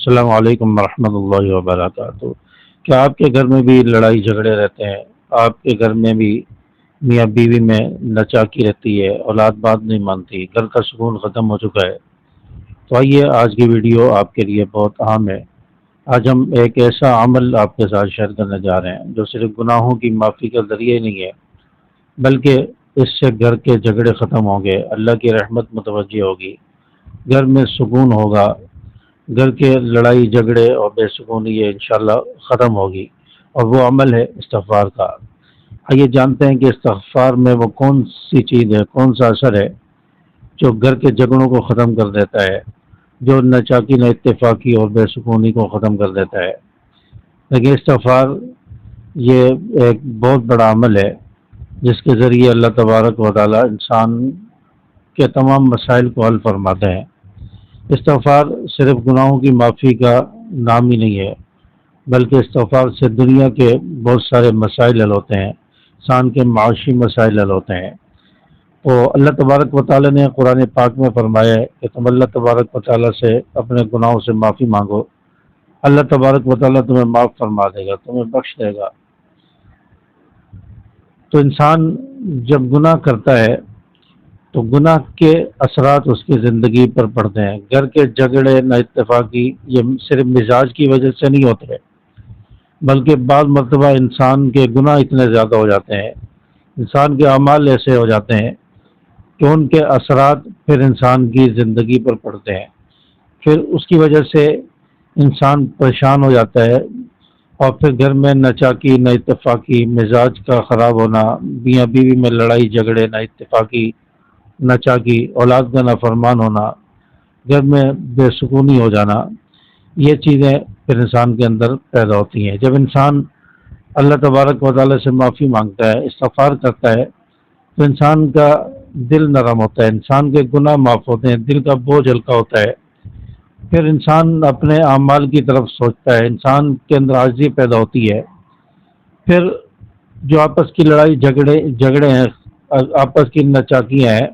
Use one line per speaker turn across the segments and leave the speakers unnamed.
السلام علیکم ورحمۃ اللہ وبرکاتہ۔ کیا آپ کے گھر میں بھی لڑائی جھگڑے رہتے ہیں؟ آپ کے گھر میں بھی میاں بیوی میں نچاکی رہتی ہے، اولاد بات نہیں مانتی، گھر کا سکون ختم ہو چکا ہے؟ تو آئیے آج کی ویڈیو آپ کے لیے بہت اہم ہے۔ آج ہم ایک ایسا عمل آپ کے ساتھ شیئر کرنے جا رہے ہیں جو صرف گناہوں کی معافی کا ذریعہ ہی نہیں ہے، بلکہ اس سے گھر کے جھگڑے ختم ہوں گے، اللہ کی رحمت متوجہ ہوگی، گھر میں سکون ہوگا، گھر کے لڑائی جھگڑے اور بے سکونی یہ انشاءاللہ ختم ہوگی۔ اور وہ عمل ہے استغفار کا۔ آئیے جانتے ہیں کہ استغفار میں وہ کون سی چیز ہے، کون سا اثر ہے جو گھر کے جھگڑوں کو ختم کر دیتا ہے، جو ناچاکی نہ اتفاقی اور بے سکونی کو ختم کر دیتا ہے۔ لیکن استغفار یہ ایک بہت بڑا عمل ہے جس کے ذریعے اللہ تبارک و تعالی انسان کے تمام مسائل کو حل فرماتے ہیں۔ استغفار صرف گناہوں کی معافی کا نام ہی نہیں ہے، بلکہ استغفار سے دنیا کے بہت سارے مسائل حل ہوتے ہیں، انسان کے معاشی مسائل حل ہوتے ہیں۔ تو اللہ تبارک و تعالی نے قرآن پاک میں فرمایا ہے کہ تم اللہ تبارک و تعالی سے اپنے گناہوں سے معافی مانگو، اللہ تبارک و تعالی تمہیں معاف فرما دے گا، تمہیں بخش دے گا۔ تو انسان جب گناہ کرتا ہے تو گناہ کے اثرات اس کی زندگی پر پڑتے ہیں۔ گھر کے جھگڑے نہ اتفاقی یہ صرف مزاج کی وجہ سے نہیں ہوتے، بلکہ بعض مرتبہ انسان کے گناہ اتنے زیادہ ہو جاتے ہیں، انسان کے اعمال ایسے ہو جاتے ہیں کہ ان کے اثرات پھر انسان کی زندگی پر پڑتے ہیں، پھر اس کی وجہ سے انسان پریشان ہو جاتا ہے، اور پھر گھر میں نہ چاکی نہ اتفاقی، مزاج کا خراب ہونا، میاں بیوی میں لڑائی جھگڑے نہ اتفاقی نہ چاکی، اولاد کا نافرمان ہونا، گھر میں بے سکونی ہو جانا، یہ چیزیں پھر انسان کے اندر پیدا ہوتی ہیں۔ جب انسان اللہ تبارک و تعالی سے معافی مانگتا ہے، استغفار کرتا ہے، تو انسان کا دل نرم ہوتا ہے، انسان کے گناہ معاف ہوتے ہیں، دل کا بوجھ ہلکا ہوتا ہے، پھر انسان اپنے اعمال کی طرف سوچتا ہے، انسان کے اندر عاجزی پیدا ہوتی ہے، پھر جو آپس کی لڑائی جھگڑے ہیں، آپس کی نچاکیاں ہیں،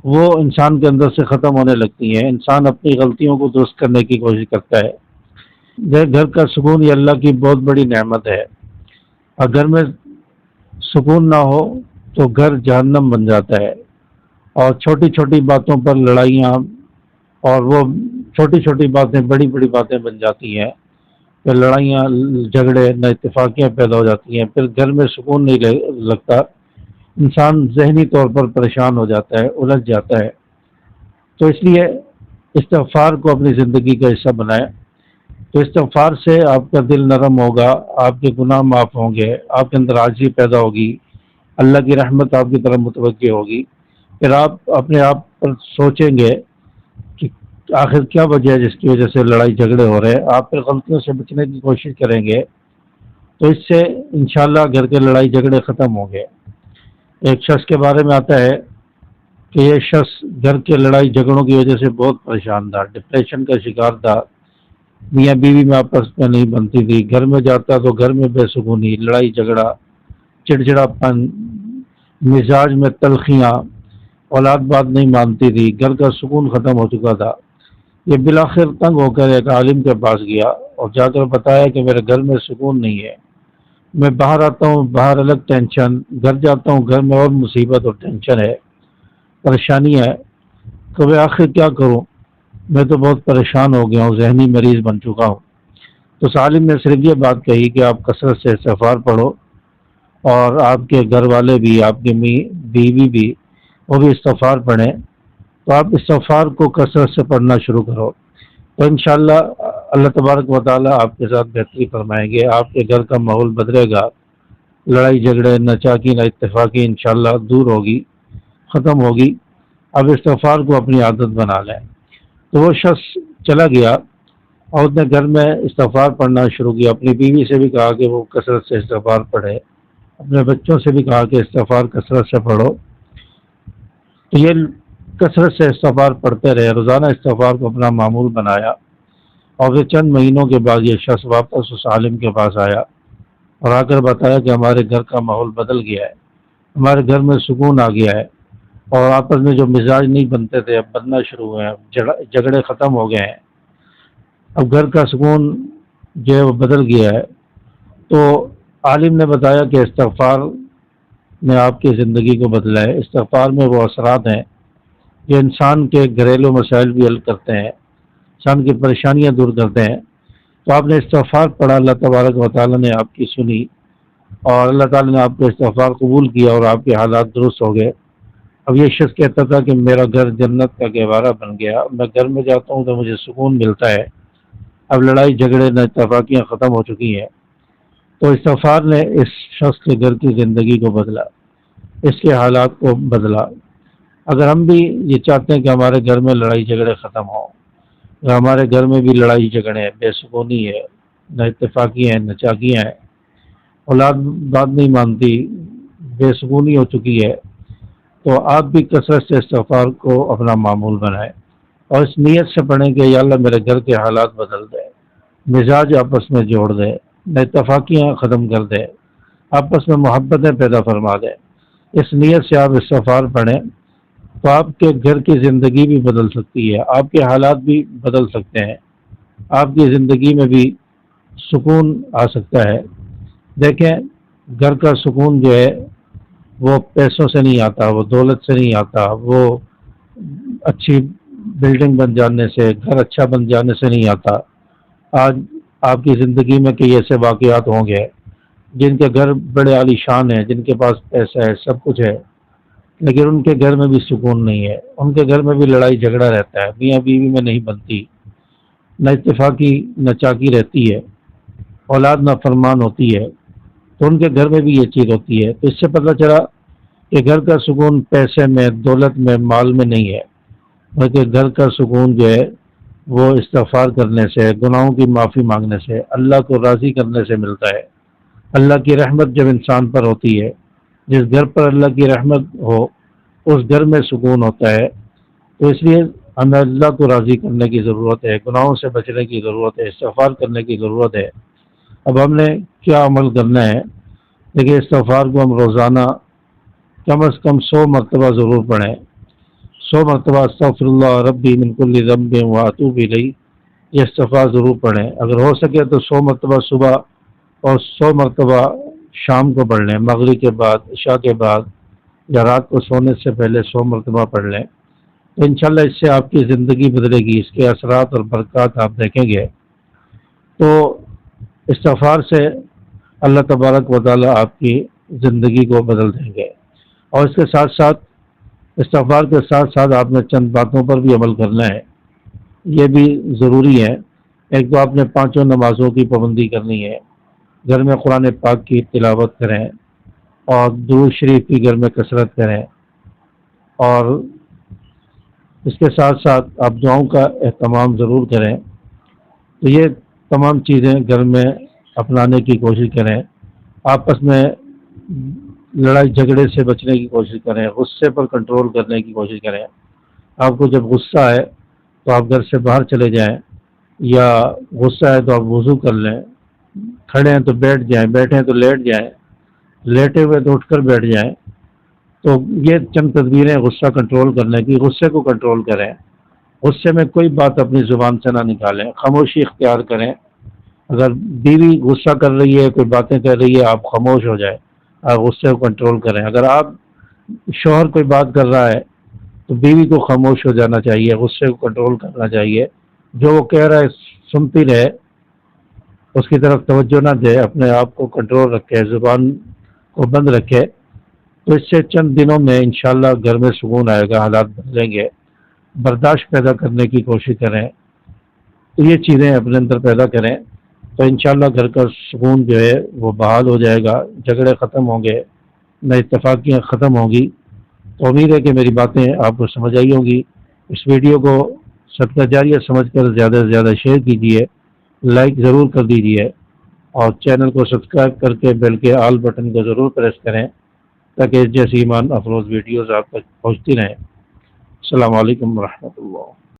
وہ انسان کے اندر سے ختم ہونے لگتی ہیں، انسان اپنی غلطیوں کو درست کرنے کی کوشش کرتا ہے۔ گھر کا سکون یہ اللہ کی بہت بڑی نعمت ہے، اور گھر میں سکون نہ ہو تو گھر جہنم بن جاتا ہے، اور چھوٹی چھوٹی باتوں پر لڑائیاں، اور وہ چھوٹی چھوٹی باتیں بڑی بڑی باتیں بن جاتی ہیں، پھر لڑائیاں جھگڑے نہ اتفاقیاں پیدا ہو جاتی ہیں، پھر گھر میں سکون نہیں لگتا، انسان ذہنی طور پر پریشان ہو جاتا ہے، الجھ جاتا ہے۔ تو اس لیے استغفار کو اپنی زندگی کا حصہ بنائیں۔ تو استغفار سے آپ کا دل نرم ہوگا، آپ کے گناہ معاف ہوں گے، آپ کے اندر عاجزی پیدا ہوگی، اللہ کی رحمت آپ کی طرف متوجہ ہوگی، پھر آپ اپنے آپ پر سوچیں گے کہ آخر کیا وجہ ہے جس کی وجہ سے لڑائی جھگڑے ہو رہے ہیں، آپ پھر غلطیوں سے بچنے کی کوشش کریں گے، تو اس سے انشاءاللہ گھر کے لڑائی جھگڑے ختم ہوں گے۔ ایک شخص کے بارے میں آتا ہے کہ یہ شخص گھر کے لڑائی جھگڑوں کی وجہ سے بہت پریشان تھا، ڈپریشن کا شکار تھا، میاں بیوی میں آپس میں نہیں بنتی تھی، گھر میں جاتا تو گھر میں بے سکونی، لڑائی جھگڑا، چڑچڑا پن، مزاج میں تلخیاں، اولاد بات نہیں مانتی تھی، گھر کا سکون ختم ہو چکا تھا۔ یہ بالآخر تنگ ہو کر ایک عالم کے پاس گیا اور جا کر بتایا کہ میرے گھر میں سکون نہیں ہے، میں باہر آتا ہوں باہر الگ ٹینشن، گھر جاتا ہوں گھر میں اور مصیبت اور ٹینشن ہے، پریشانی ہے، تو میں آخر کیا کروں، میں تو بہت پریشان ہو گیا ہوں، ذہنی مریض بن چکا ہوں۔ تو اس عالم نے صرف یہ بات کہی کہ آپ کثرت سے استغفار پڑھو، اور آپ کے گھر والے بھی، آپ کی بیوی بھی، وہ بھی استغفار پڑھیں، تو آپ استغفار کو کثرت سے پڑھنا شروع کرو، تو انشاءاللہ اللہ تبارک و تعالی آپ کے ساتھ بہتری فرمائیں گے، آپ کے گھر کا ماحول بدلے گا، لڑائی جھگڑے نہ چاکی نہ اتفاقی انشاءاللہ دور ہوگی، ختم ہوگی۔ اب استغفار کو اپنی عادت بنا لیں۔ تو وہ شخص چلا گیا اور اس نے گھر میں استغفار پڑھنا شروع کیا، اپنی بیوی سے بھی کہا کہ وہ کثرت سے استغفار پڑھے، اپنے بچوں سے بھی کہا کہ استغفار کثرت سے پڑھو۔ تو یہ کثرت سے استغفار پڑھتے رہے، روزانہ استغفار کو اپنا معمول بنایا، اور پھر چند مہینوں کے بعد یہ شخص واپس اس عالم کے پاس آیا اور آ کر بتایا کہ ہمارے گھر کا ماحول بدل گیا ہے، ہمارے گھر میں سکون آ گیا ہے، اور آپس میں جو مزاج نہیں بنتے تھے اب بننا شروع ہوئے ہیں، جھگڑے ختم ہو گئے ہیں۔ اب گھر کا سکون جو ہے وہ بدل گیا ہے۔ تو عالم نے بتایا کہ استغفار نے آپ کی زندگی کو بدلا ہے۔ استغفار میں وہ اثرات ہیں جو انسان کے گھریلو مسائل بھی حل کرتے ہیں، انسان کی پریشانیاں دور کرتے ہیں۔ تو آپ نے استغفار پڑھا، اللہ تبارک و تعالیٰ نے آپ کی سنی، اور اللہ تعالیٰ نے آپ کا استغفار قبول کیا اور آپ کے حالات درست ہو گئے۔ اب یہ شخص کہتا تھا کہ میرا گھر جنت کا گہوارہ بن گیا، میں گھر میں جاتا ہوں تو مجھے سکون ملتا ہے، اب لڑائی جھگڑے نہ اتفاقیاں ختم ہو چکی ہیں۔ تو استغفار نے اس شخص کے گھر کی زندگی کو بدلا، اس کے حالات کو بدلا۔ اگر ہم بھی یہ چاہتے ہیں کہ ہمارے گھر میں لڑائی جھگڑے ختم ہوں، اگر ہمارے گھر میں بھی لڑائی جھگڑے ہیں، بے سکونی ہے، نہ اتفاقی ہیں، نہ چاقیاں ہیں، اولاد بات نہیں مانتی، بے سکونی ہو چکی ہے، تو آپ بھی کثرت سے استغفار کو اپنا معمول بنائیں اور اس نیت سے پڑھیں کہ یا اللہ میرے گھر کے حالات بدل دے، مزاج آپس میں جوڑ دے، نہ اتفاقیاں ختم کر دے، آپس میں محبتیں پیدا فرما دے۔ اس نیت سے آپ استغفار پڑھیں تو آپ کے گھر کی زندگی بھی بدل سکتی ہے، آپ کے حالات بھی بدل سکتے ہیں، آپ کی زندگی میں بھی سکون آ سکتا ہے۔ دیکھیں، گھر کا سکون جو ہے وہ پیسوں سے نہیں آتا، وہ دولت سے نہیں آتا، وہ اچھی بلڈنگ بن جانے سے، گھر اچھا بن جانے سے نہیں آتا۔ آج آپ کی زندگی میں کئی ایسے واقعات ہوں گے جن کے گھر بڑے عالی شان ہیں، جن کے پاس پیسہ ہے، سب کچھ ہے، لیکن ان کے گھر میں بھی سکون نہیں ہے، ان کے گھر میں بھی لڑائی جھگڑا رہتا ہے، میاں بیوی میں نہیں بنتی، نہ اتفاقی نہ چاکی رہتی ہے، اولاد نہ فرمان ہوتی ہے، تو ان کے گھر میں بھی یہ چیز ہوتی ہے۔ تو اس سے پتہ چلا کہ گھر کا سکون پیسے میں، دولت میں، مال میں نہیں ہے، بلکہ گھر کا سکون جو ہے وہ استغفار کرنے سے، گناہوں کی معافی مانگنے سے، اللہ کو راضی کرنے سے ملتا ہے۔ اللہ کی رحمت جب انسان پر ہوتی ہے، جس گھر پر اللہ کی رحمت ہو اس گھر میں سکون ہوتا ہے۔ تو اس لیے ہمیں اللہ کو راضی کرنے کی ضرورت ہے، گناہوں سے بچنے کی ضرورت ہے، استغفار کرنے کی ضرورت ہے۔ اب ہم نے کیا عمل کرنا ہے؟ لیکن استغفار کو ہم روزانہ کم از کم 100 مرتبہ ضرور پڑھیں، 100 مرتبہ استغفر اللہ ربی من کل ذنب واتوب الیہ، یہ استغفار ضرور پڑھیں۔ اگر ہو سکے تو 100 مرتبہ صبح اور 100 مرتبہ شام کو پڑھ لیں، مغرب کے بعد، عشاء کے بعد، یا رات کو سونے سے پہلے 100 مرتبہ پڑھ لیں، تو انشاءاللہ اس سے آپ کی زندگی بدلے گی، اس کے اثرات اور برکات آپ دیکھیں گے۔ تو استغفار سے اللہ تبارک و تعالی آپ کی زندگی کو بدل دیں گے۔ اور اس کے ساتھ ساتھ، استغفار کے ساتھ ساتھ آپ نے چند باتوں پر بھی عمل کرنا ہے، یہ بھی ضروری ہے۔ ایک تو آپ نے 5 نمازوں کی پابندی کرنی ہے، گھر میں قرآن پاک کی تلاوت کریں اور درود شریف کی گھر میں کثرت کریں، اور اس کے ساتھ ساتھ آپ دعاؤں کا اہتمام ضرور کریں۔ تو یہ تمام چیزیں گھر میں اپنانے کی کوشش کریں، آپس میں لڑائی جھگڑے سے بچنے کی کوشش کریں، غصے پر کنٹرول کرنے کی کوشش کریں۔ آپ کو جب غصہ ہے تو آپ گھر سے باہر چلے جائیں، یا غصہ ہے تو آپ وضو کر لیں، کھڑے ہیں تو بیٹھ جائیں، بیٹھے ہیں تو لیٹ جائیں، لیٹے ہوئے تو اٹھ کر بیٹھ جائیں۔ تو یہ چند تدبیریں غصہ کنٹرول کرنے کی، غصے کو کنٹرول کریں، غصے میں کوئی بات اپنی زبان سے نہ نکالیں، خاموشی اختیار کریں۔ اگر بیوی غصہ کر رہی ہے، کوئی باتیں کر رہی ہے، آپ خاموش ہو جائیں، آپ غصے کو کنٹرول کریں۔ اگر آپ شوہر کوئی بات کر رہا ہے تو بیوی کو خاموش ہو جانا چاہیے، غصے کو کنٹرول کرنا چاہیے، جو وہ کہہ رہا ہے سنتی رہے، اس کی طرف توجہ نہ دے، اپنے آپ کو کنٹرول رکھے، زبان کو بند رکھے۔ تو اس سے چند دنوں میں انشاءاللہ گھر میں سکون آئے گا، حالات بدلیں گے۔ برداشت پیدا کرنے کی کوشش کریں، تو یہ چیزیں اپنے اندر پیدا کریں تو انشاءاللہ گھر کا سکون جو ہے وہ بحال ہو جائے گا، جھگڑے ختم ہوں گے، نہ اتفاقیاں ختم ہوں گی۔ تو امید ہے کہ میری باتیں آپ کو سمجھ آئی ہوں گی۔ اس ویڈیو کو صدقہ جاریہ سمجھ کر زیادہ سے زیادہ شیئر کیجیے، لائک ضرور کر دیجیے، اور چینل کو سبسکرائب کر کے بیل کے آل بٹن کو ضرور پریس کریں تاکہ اس جیسی ایمان افروز ویڈیوز آپ تک پہنچتی رہیں۔ السلام علیکم ورحمۃ اللہ۔